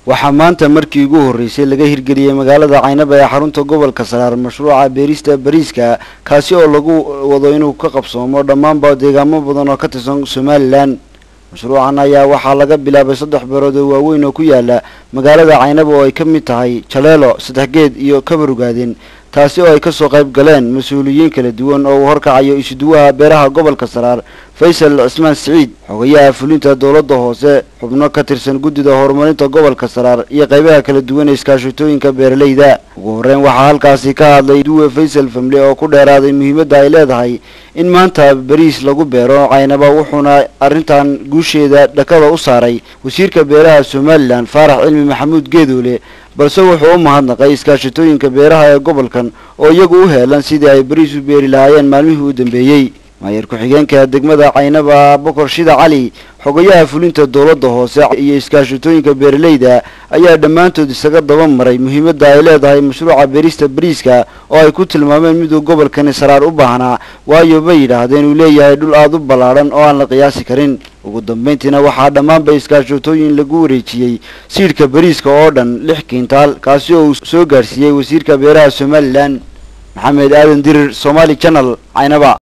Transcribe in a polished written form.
waxaa maanta markii ugu horeysay laga hirgeliyay magaalada Caynaba ee xarunta gobolka Saraar mashruuca beerista bariiska kaasi oo lagu wado inuu ka qabsoomo dhammaan deegaamo badan oo ka tirsan Somaliland. mashruucan ayaa waxaa laga bilaabay 3 beerood oo waaweyn oo ku yaala magaalada Caynaba oo ay ka mid tahay Jaleelo, Sadexgeed iyo Kabarugaadin, taasi oo ay ka soo qayb galeen mas'uuliyiin kala duwan oo horkacayo isuduwaha beeraha gobolka Saraar Faysal Ismaan Saciid, xogayaha fulinta dawladda hoose, xubno ka tirsan guddida horumarinta gobolka Saraar iyo qaybaha kala duwan ee iskaashatooyinka beeralayda. ugu horreyn waxaa halkaasi ka hadlay duwe Faysal Family oo ku dheeraaday muhiimadda ay leedahay in maanta bariis lagu beero Caynaba, wuxuuna arrintan guusheeda dhakada u saaray wasiirka beeraha Somaliland Faarax Cilmi Maxamuud Geedoole, balse wuxuu u mahadnaqay iskaashatooyinka beeraha ee gobolkan oo iyagu u heelan sidii ay bariis u beeri lahaayeen maalmihii u dambeeyay. maayir ku-xigeenka degmada Caynaba Bokor Shida Cali, xogayaha fulinta dawladda hoose iyo iskaashatooyinka beeralayda ayaa dhammaantood isaga daba maray muhiimadda ay leedahay mashruuca beerista bariiska oo ay ku tilmaameen mid uu gobolkani Saraar u baahnaa, waayo bay yidhaahdeen uu leeyahay dhul aad u ballaaran oo aan la qiyaasi karin. ugu dambeyntiina waxaa dhammaanba iskaashatooyin lagu wareejiyey siidhka bariiska oo dhan 6 kiintaal, kaasi oo uu soo gaarsiiyey wasiirka beeraha Somaliland Maxamed Aadan Dirir, Somali Channel, Caynaba.